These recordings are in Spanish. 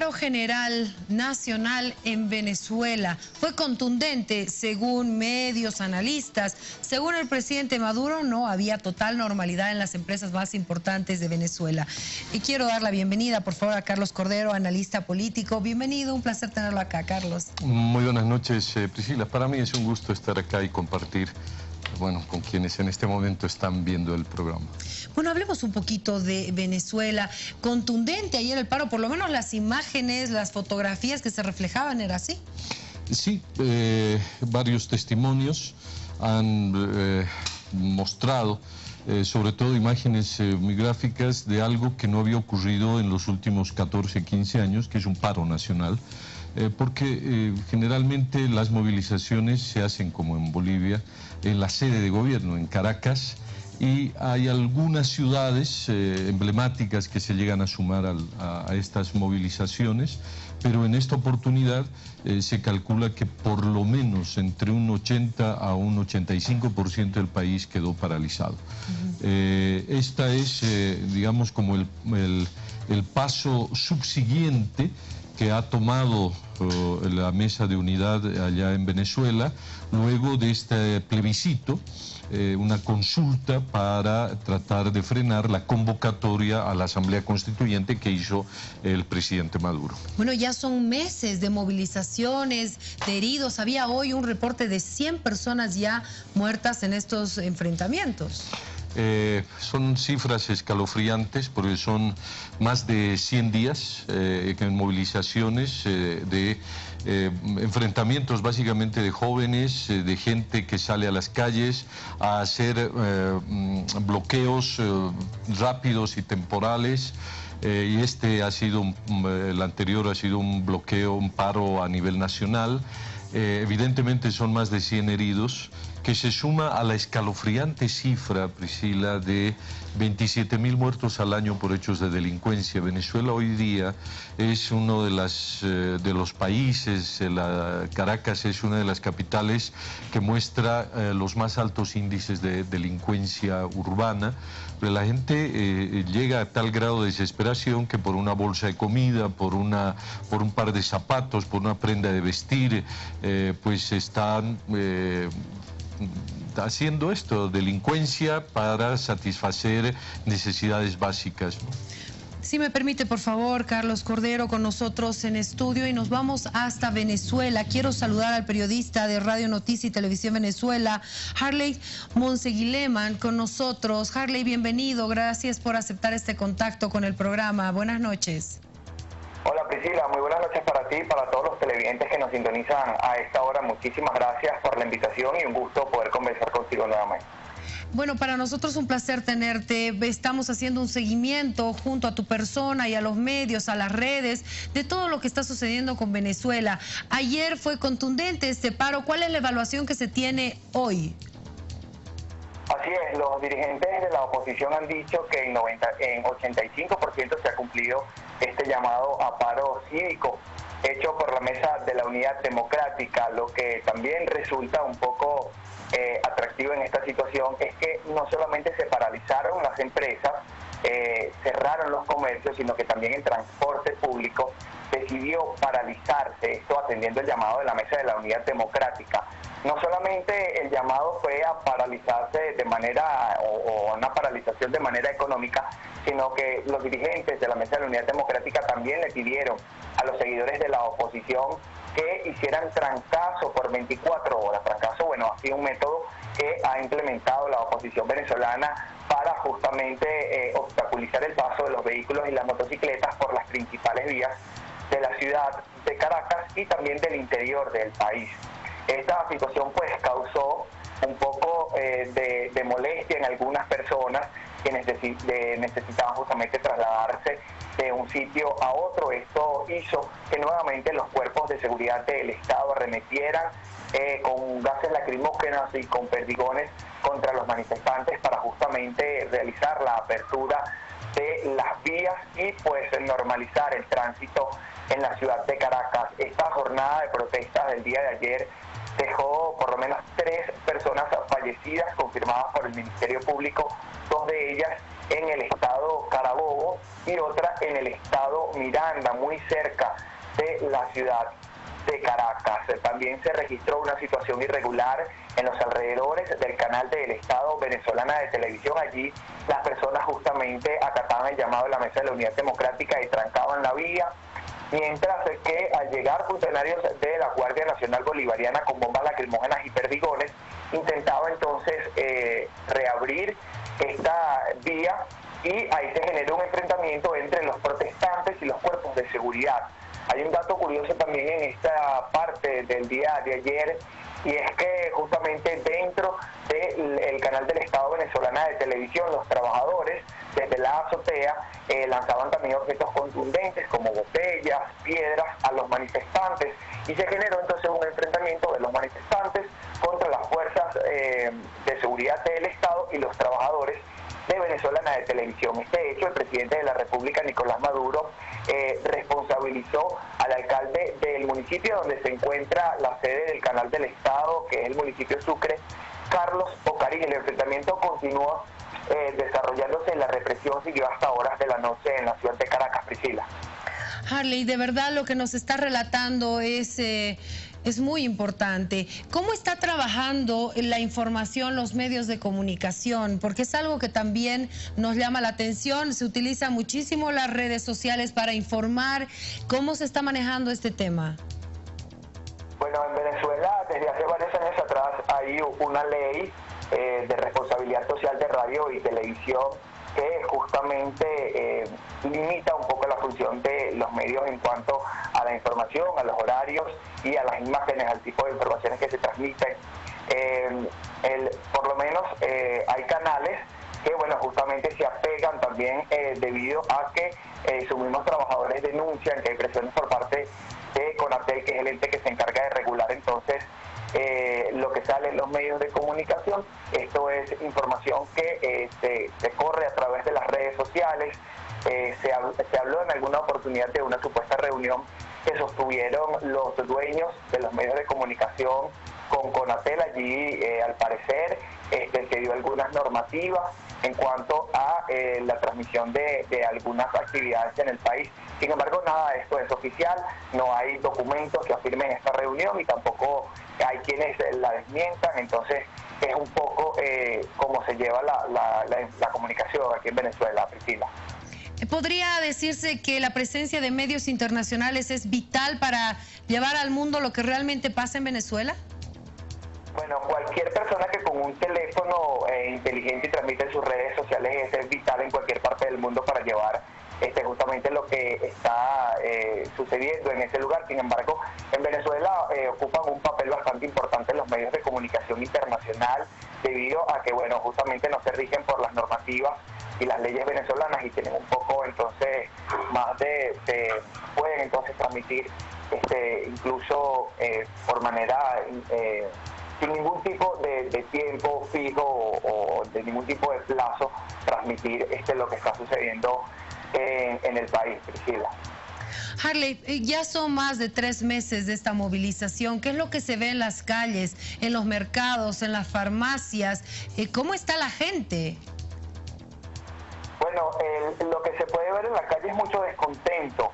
Paro general nacional en Venezuela fue contundente según medios analistas. Según el presidente Maduro, no había total normalidad en las empresas más importantes de Venezuela. Y quiero dar la bienvenida, por favor, a Carlos Cordero, analista político. Bienvenido, un placer tenerlo acá, Carlos. Muy buenas noches, Priscila. Para mí es un gusto estar acá y compartir, bueno, con quienes en este momento están viendo el programa. Bueno, hablemos un poquito de Venezuela. Contundente ayer el paro, por lo menos las imágenes, las fotografías que se reflejaban, ¿era así? Sí, varios testimonios han mostrado, sobre todo imágenes muy gráficas de algo que no había ocurrido en los últimos 14, 15 años, que es un paro nacional. Porque generalmente las movilizaciones se hacen, como en Bolivia, en la sede de gobierno, en Caracas, y hay algunas ciudades emblemáticas que se llegan a sumar a estas movilizaciones, pero en esta oportunidad se calcula que por lo menos entre un 80 a un 85% del país quedó paralizado. Esta es, digamos, como el paso subsiguiente que ha tomado la mesa de unidad allá en Venezuela, luego de este plebiscito, una consulta para tratar de frenar la convocatoria a la Asamblea Constituyente que hizo el presidente Maduro. Bueno, ya son meses de movilizaciones, de heridos. Había hoy un reporte de 100 personas ya muertas en estos enfrentamientos. Son cifras escalofriantes porque son más de 100 días en movilizaciones de enfrentamientos básicamente de jóvenes, de gente que sale a las calles a hacer bloqueos rápidos y temporales. Y este ha sido, el anterior ha sido un bloqueo, un paro a nivel nacional. Evidentemente son más de 100 heridos, que se suma a la escalofriante cifra, Priscila, de 27.000 muertos al año por hechos de delincuencia. Venezuela hoy día es uno de los países, Caracas es una de las capitales que muestra los más altos índices de delincuencia urbana. Pero la gente llega a tal grado de desesperación que por una bolsa de comida, por un par de zapatos, por una prenda de vestir, pues están haciendo esto, delincuencia para satisfacer necesidades básicas, ¿no? Si me permite, por favor, Carlos Cordero, con nosotros en estudio, y nos vamos hasta Venezuela. Quiero saludar al periodista de Radio Noticia y Televisión Venezuela, Harley Monseguileman, con nosotros. Harley, bienvenido. Gracias por aceptar este contacto con el programa. Buenas noches. Hola Priscila, muy buenas noches para ti y para todos los televidentes que nos sintonizan a esta hora. Muchísimas gracias por la invitación y un gusto poder conversar contigo nuevamente. Bueno, para nosotros es un placer tenerte. Estamos haciendo un seguimiento junto a tu persona y a los medios, a las redes, de todo lo que está sucediendo con Venezuela. Ayer fue contundente este paro. ¿Cuál es la evaluación que se tiene hoy? Así es, los dirigentes de la oposición han dicho que en 85% se ha cumplido este llamado a paro cívico hecho por la Mesa de la Unidad Democrática. Lo que también resulta un poco atractivo en esta situación es que no solamente se paralizaron las empresas, cerraron los comercios, sino que también el transporte público decidió paralizarse, esto atendiendo el llamado de la Mesa de la Unidad Democrática. No solamente el llamado fue a paralizarse de manera, o una paralización de manera económica, sino que los dirigentes de la Mesa de la Unidad Democrática también le pidieron a los seguidores de la oposición que hicieran trancazo por 24 horas. Trancazo, bueno, ha sido un método que ha implementado la oposición venezolana para justamente obstaculizar el paso de los vehículos y las motocicletas por las principales vías de la ciudad de Caracas y también del interior del país. Esta situación pues causó un poco de molestia en algunas personas que necesitaban justamente trasladarse de un sitio a otro. Esto hizo que nuevamente los cuerpos de seguridad del Estado arremetieran con gases lacrimógenos y con perdigones contra los manifestantes para justamente realizar la apertura de las vías y pues normalizar el tránsito en la ciudad de Caracas. Esta jornada de protestas del día de ayer dejó por lo menos 3 personas fallecidas confirmadas por el Ministerio Público, 2 de ellas en el estado Carabobo y otra en el estado Miranda, muy cerca de la ciudad de Caracas. También se registró una situación irregular en los alrededores del canal del Estado Venezolana de Televisión. Allí las personas justamente acataban el llamado de la Mesa de la Unidad Democrática y trancaban la vía, mientras que al llegar funcionarios de la Guardia Nacional Bolivariana con bombas lacrimógenas y perdigones, intentaba entonces reabrir esta vía, y ahí se generó un enfrentamiento entre los protestantes y los cuerpos de seguridad. Hay un dato curioso también en esta parte del día de ayer, y es que justamente dentro del canal del Estado Venezolana de Televisión, los trabajadores desde la azotea lanzaban también objetos contundentes como botellas, piedras a los manifestantes, y se generó entonces un enfrentamiento de los manifestantes contra las fuerzas de seguridad del Estado y los trabajadores de Venezolana de Televisión. Este hecho, el presidente de la República, Nicolás Maduro, responsabilizó al alcalde del municipio donde se encuentra la sede del canal del Estado, que es el municipio Sucre, Carlos Ocarín. El enfrentamiento continuó desarrollándose, la represión siguió hasta horas de la noche en la ciudad de Caracas, Priscila. Harley, de verdad lo que nos está relatando es muy importante. ¿Cómo está trabajando la información los medios de comunicación? Porque es algo que también nos llama la atención. Se utiliza muchísimo las redes sociales para informar. ¿Cómo se está manejando este tema? Bueno, en Venezuela desde hace varios años atrás hay una ley de responsabilidad social de radio y televisión que justamente limita un poco la función de los medios en cuanto a la información, a los horarios y a las imágenes, al tipo de informaciones que se transmiten. Por lo menos hay canales que, bueno, justamente se apegan también debido a que sus mismos trabajadores denuncian que hay presiones por parte de CONATEL, que es el ente que se encarga de regular entonces lo que sale en los medios de comunicación. Esto es información que se corre a través de las redes sociales. Se habló en alguna oportunidad de una supuesta reunión que sostuvieron los dueños de los medios de comunicación con CONATEL. Allí, al parecer, se dio algunas normativas en cuanto a la transmisión de algunas actividades en el país. Sin embargo, nada de esto es oficial, no hay documentos que afirmen esta reunión y tampoco hay quienes la desmientan. Entonces es un poco cómo se lleva la comunicación aquí en Venezuela, Priscila. ¿Podría decirse que la presencia de medios internacionales es vital para llevar al mundo lo que realmente pasa en Venezuela? Bueno, cualquier persona que con un teléfono inteligente y transmite en sus redes sociales es vital en cualquier parte del mundo para llevar justamente lo que está sucediendo en ese lugar. Sin embargo, en Venezuela ocupan un papel bastante importante los medios de comunicación internacional, debido a que, bueno, justamente no se rigen por las normativas y las leyes venezolanas y tienen un poco entonces más pueden entonces transmitir incluso por manera sin ningún tipo de tiempo fijo o de ningún tipo de plazo, transmitir lo que está sucediendo en el país, Priscila. Harley, ya son más de 3 meses de esta movilización. ¿Qué es lo que se ve en las calles, en los mercados, en las farmacias? ¿Cómo está la gente? Bueno, lo que se puede ver en la calle es mucho descontento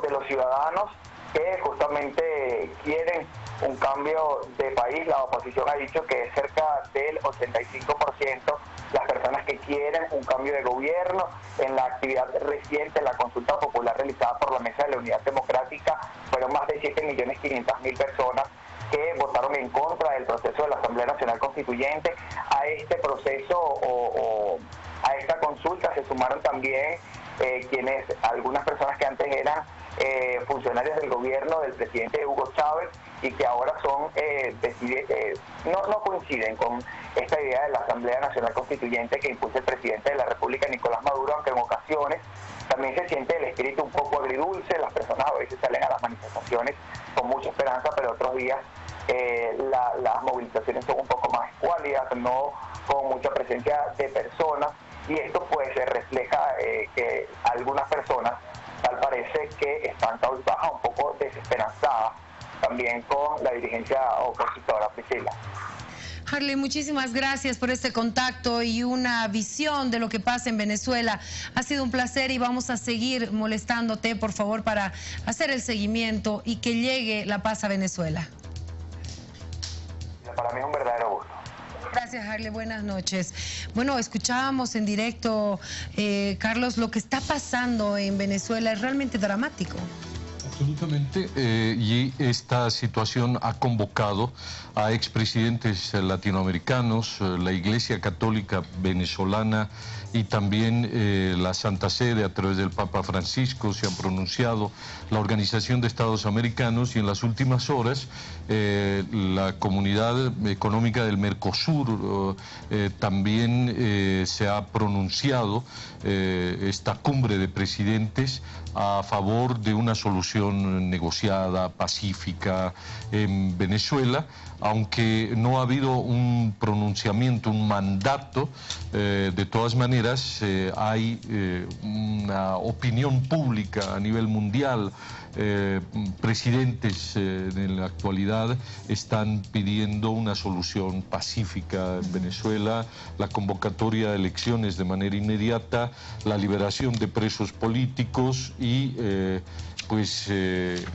de los ciudadanos que justamente quieren un cambio de país. La oposición ha dicho que es cerca del 85% las personas que quieren un cambio de gobierno. En la actividad reciente, la consulta popular realizada por la Mesa de la Unidad Democrática, fueron más de 7.500.000 personas que votaron en contra del proceso de la Asamblea Nacional Constituyente. A este proceso o a esta consulta se sumaron también algunas personas que antes eran funcionarios del gobierno del presidente Hugo Chávez y que ahora no coinciden con esta idea de la Asamblea Nacional Constituyente que impulsa el presidente de la República, Nicolás Maduro, aunque en ocasiones también se siente el espíritu un poco agridulce. Las personas a veces salen a las manifestaciones con mucha esperanza, pero otros días las movilizaciones son un poco más escuálidas, no con mucha presencia de personas, y esto pues refleja que algunas personas tal parece que están cabizbajas, un poco desesperanzadas también con la dirigencia opositora, Priscila. Harley, muchísimas gracias por este contacto y una visión de lo que pasa en Venezuela. Ha sido un placer y vamos a seguir molestándote, por favor, para hacer el seguimiento y que llegue la paz a Venezuela. Para mí es un verdadero gusto. Gracias, Harley. Buenas noches. Bueno, escuchábamos en directo, Carlos, lo que está pasando en Venezuela es realmente dramático. Absolutamente, y esta situación ha convocado a expresidentes latinoamericanos, la Iglesia Católica venezolana y también la Santa Sede a través del Papa Francisco se han pronunciado, la Organización de Estados Americanos, y en las últimas horas la Comunidad Económica del Mercosur también se ha pronunciado, esta cumbre de presidentes, a favor de una solución negociada, pacífica en Venezuela, aunque no ha habido un pronunciamiento, un mandato. De todas maneras hay una opinión pública a nivel mundial. Presidentes en la actualidad están pidiendo una solución pacífica en Venezuela, la convocatoria de elecciones de manera inmediata, la liberación de presos políticos y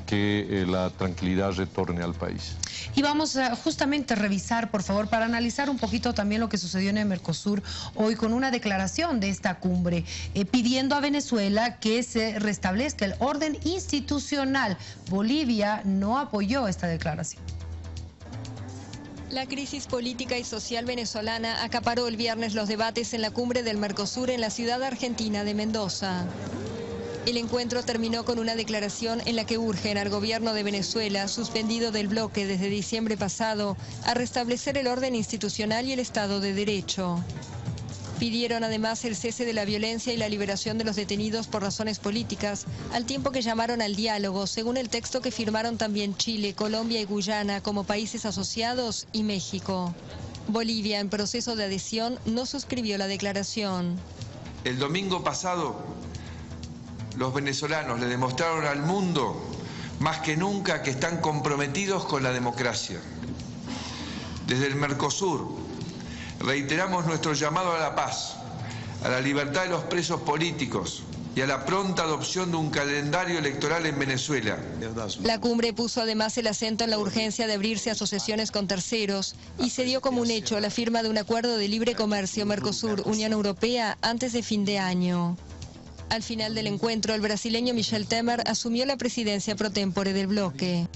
que la tranquilidad retorne al país. Y vamos a justamente revisar, por favor, para analizar un poquito también lo que sucedió en el Mercosur hoy con una declaración de esta cumbre, pidiendo a Venezuela que se restablezca el orden institucional. Bolivia no apoyó esta declaración. La crisis política y social venezolana acaparó el viernes los debates en la cumbre del Mercosur en la ciudad argentina de Mendoza. El encuentro terminó con una declaración en la que urgen al gobierno de Venezuela, suspendido del bloque desde diciembre pasado, a restablecer el orden institucional y el Estado de Derecho. Pidieron además el cese de la violencia y la liberación de los detenidos por razones políticas, al tiempo que llamaron al diálogo, según el texto que firmaron también Chile, Colombia y Guyana como países asociados y México. Bolivia, en proceso de adhesión, no suscribió la declaración. El domingo pasado, los venezolanos le demostraron al mundo más que nunca que están comprometidos con la democracia. Desde el Mercosur reiteramos nuestro llamado a la paz, a la libertad de los presos políticos y a la pronta adopción de un calendario electoral en Venezuela. La cumbre puso además el acento en la urgencia de abrirse asociaciones con terceros y se dio como un hecho la firma de un acuerdo de libre comercio Mercosur-Unión Europea antes de fin de año. Al final del encuentro, el brasileño Michel Temer asumió la presidencia pro tempore del bloque.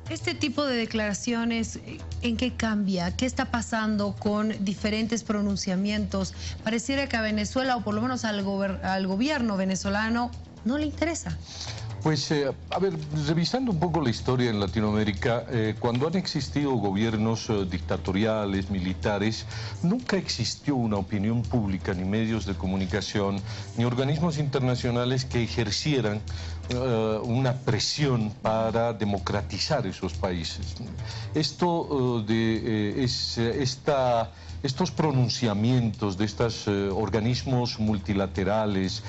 Este tipo de declaraciones, ¿en qué cambia? ¿Qué está pasando con diferentes pronunciamientos? Pareciera que a Venezuela, o por lo menos al gobierno venezolano, no le interesa. Pues, a ver, revisando un poco la historia en Latinoamérica, cuando han existido gobiernos dictatoriales, militares, nunca existió una opinión pública, ni medios de comunicación, ni organismos internacionales que ejercieran una presión para democratizar esos países. Estos pronunciamientos de estos organismos multilaterales,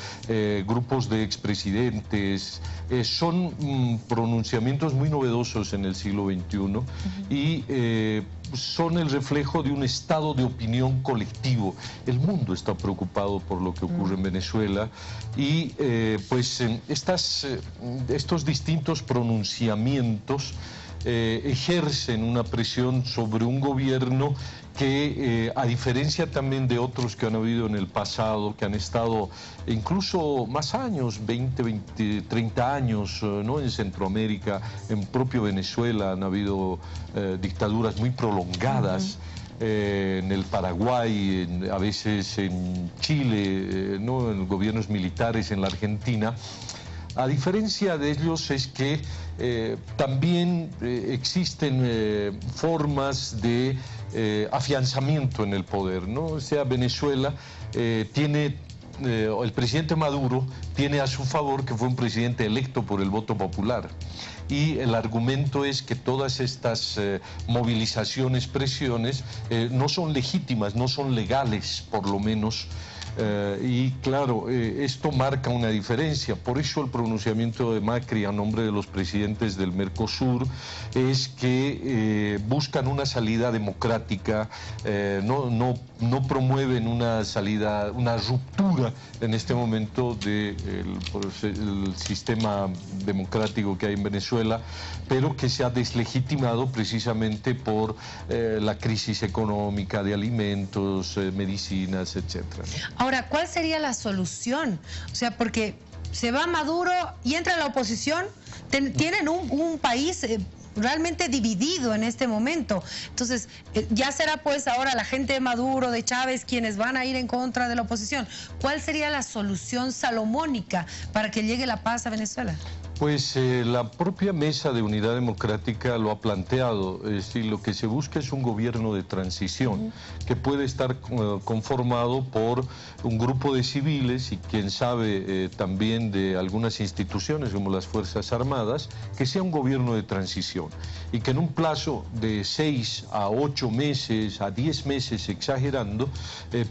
grupos de expresidentes, son pronunciamientos muy novedosos en el siglo XXI y son el reflejo de un estado de opinión colectivo. El mundo está preocupado por lo que ocurre en Venezuela y estos distintos pronunciamientos ejercen una presión sobre un gobierno que, a diferencia también de otros que han habido en el pasado, que han estado incluso más años, 20, 30 años, ¿no? En Centroamérica, en propio Venezuela han habido dictaduras muy prolongadas. En el Paraguay, a veces en Chile, ¿no? En gobiernos militares en la Argentina. A diferencia de ellos es que también existen formas de afianzamiento en el poder, ¿no? O sea, Venezuela el presidente Maduro tiene a su favor que fue un presidente electo por el voto popular. Y el argumento es que todas estas movilizaciones, presiones, no son legítimas, no son legales, por lo menos, Y claro, esto marca una diferencia. Por eso el pronunciamiento de Macri a nombre de los presidentes del Mercosur es que buscan una salida democrática, no promueven una salida, una ruptura en este momento del sistema democrático que hay en Venezuela, pero que se ha deslegitimado precisamente por la crisis económica de alimentos, medicinas, etcétera. Ahora, ¿cuál sería la solución? O sea, porque se va Maduro y entra la oposición, tienen un país realmente dividido en este momento. Entonces, ya será pues ahora la gente de Maduro, de Chávez, quienes van a ir en contra de la oposición. ¿Cuál sería la solución salomónica para que llegue la paz a Venezuela? Pues la propia Mesa de Unidad Democrática lo ha planteado, es decir, lo que se busca es un gobierno de transición que puede estar conformado por un grupo de civiles y quién sabe también de algunas instituciones como las Fuerzas Armadas, que sea un gobierno de transición y que en un plazo de 6 a 8 meses, a 10 meses exagerando,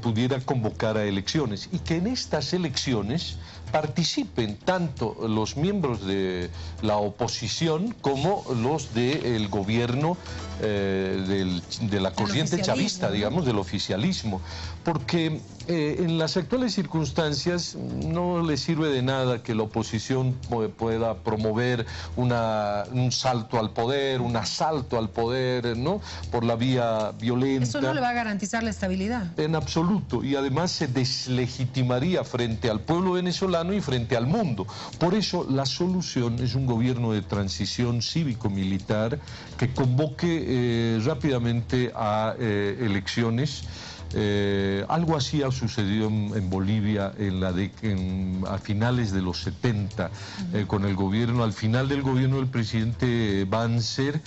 pudiera convocar a elecciones y que en estas elecciones participen tanto los miembros de la oposición como los del gobierno de la corriente chavista, digamos, del oficialismo, porque en las actuales circunstancias no le sirve de nada que la oposición pueda promover un salto al poder, un asalto al poder, ¿no?, por la vía violenta. Eso no le va a garantizar la estabilidad. En absoluto, y además se deslegitimaría frente al pueblo venezolano y frente al mundo. Por eso la solución es un gobierno de transición cívico-militar que convoque rápidamente a elecciones. Algo así ha sucedido en Bolivia a finales de los 70, con el gobierno, al final del gobierno del presidente Banzer,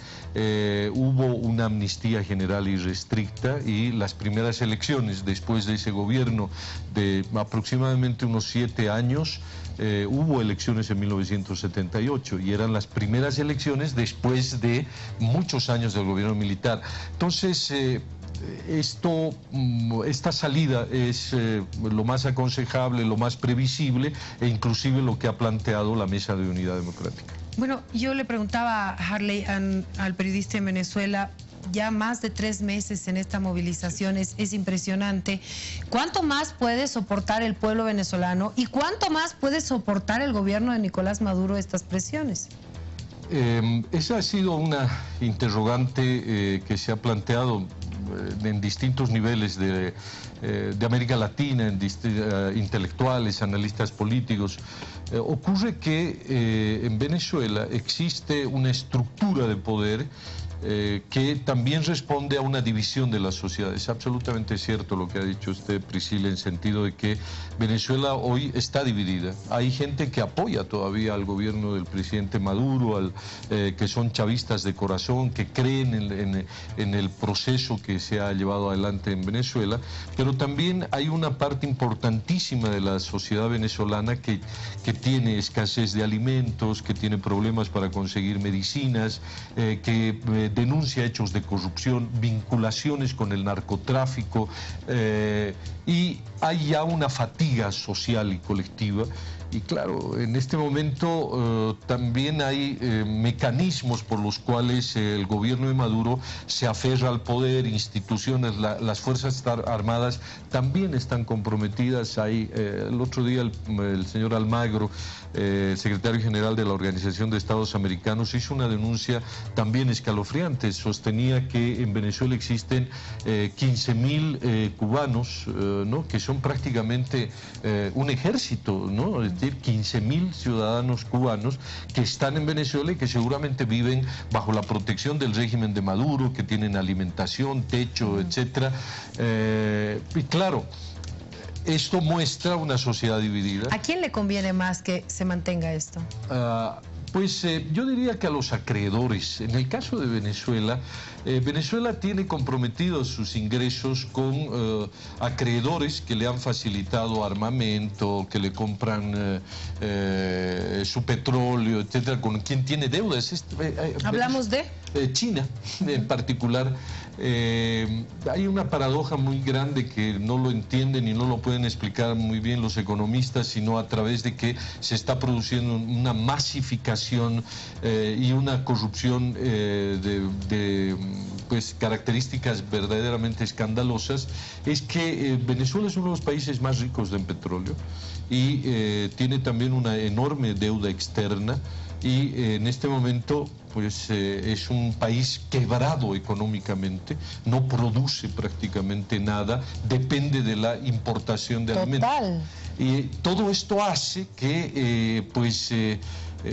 hubo una amnistía general y restricta y las primeras elecciones después de ese gobierno de aproximadamente unos 7 años, hubo elecciones en 1978 y eran las primeras elecciones después de muchos años del gobierno militar. Entonces, esta salida es lo más aconsejable, lo más previsible e inclusive lo que ha planteado la Mesa de Unidad Democrática. Bueno, yo le preguntaba a Harley, al periodista en Venezuela, ya más de 3 meses en esta movilización, es impresionante. ¿Cuánto más puede soportar el pueblo venezolano y cuánto más puede soportar el gobierno de Nicolás Maduro estas presiones? Esa ha sido una interrogante que se ha planteado en distintos niveles de América Latina, intelectuales, analistas políticos. Ocurre que en Venezuela existe una estructura de poder que también responde a una división de la sociedad. Es absolutamente cierto lo que ha dicho usted, Priscila, en sentido de que Venezuela hoy está dividida. Hay gente que apoya todavía al gobierno del presidente Maduro, que son chavistas de corazón, que creen en el proceso que se ha llevado adelante en Venezuela, pero también hay una parte importantísima de la sociedad venezolana que tiene escasez de alimentos, que tiene problemas para conseguir medicinas, que denuncia hechos de corrupción, vinculaciones con el narcotráfico, y hay ya una fatiga social y colectiva. Y claro, en este momento también hay mecanismos por los cuales el gobierno de Maduro se aferra al poder, instituciones, las Fuerzas Armadas también están comprometidas. El otro día el señor Almagro, secretario general de la Organización de Estados Americanos, hizo una denuncia también escalofriante. Sostenía que en Venezuela existen 15.000 cubanos, ¿no?, que son prácticamente un ejército, ¿no? Es decir, 15.000 ciudadanos cubanos que están en Venezuela y que seguramente viven bajo la protección del régimen de Maduro, que tienen alimentación, techo, etcétera. Y claro, esto muestra una sociedad dividida. ¿A quién le conviene más que se mantenga esto? Pues yo diría que a los acreedores. En el caso de Venezuela, Venezuela tiene comprometidos sus ingresos con acreedores que le han facilitado armamento, que le compran su petróleo, etcétera, con quien tiene deudas. ¿Hablamos de? China en particular. Hay una paradoja muy grande que no lo entienden y no lo pueden explicar muy bien los economistas, sino a través de que se está produciendo una masificación y una corrupción de pues, características verdaderamente escandalosas. Es que Venezuela es uno de los países más ricos en petróleo y tiene también una enorme deuda externa, y en este momento pues es un país quebrado económicamente, no produce prácticamente nada, depende de la importación de alimentos. Y todo esto hace que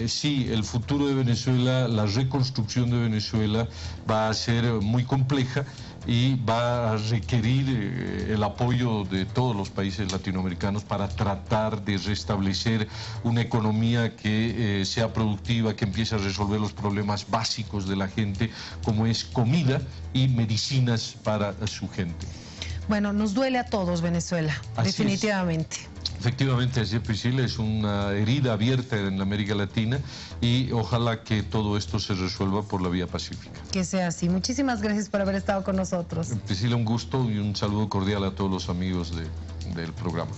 sí, el futuro de Venezuela, la reconstrucción de Venezuela va a ser muy compleja y va a requerir el apoyo de todos los países latinoamericanos para tratar de restablecer una economía que sea productiva, que empiece a resolver los problemas básicos de la gente, como es comida y medicinas para su gente. Bueno, nos duele a todos Venezuela, Así definitivamente. Efectivamente, así es, Priscila, es una herida abierta en América Latina y ojalá que todo esto se resuelva por la vía pacífica. Que sea así. Muchísimas gracias por haber estado con nosotros. Priscila, un gusto y un saludo cordial a todos los amigos del programa.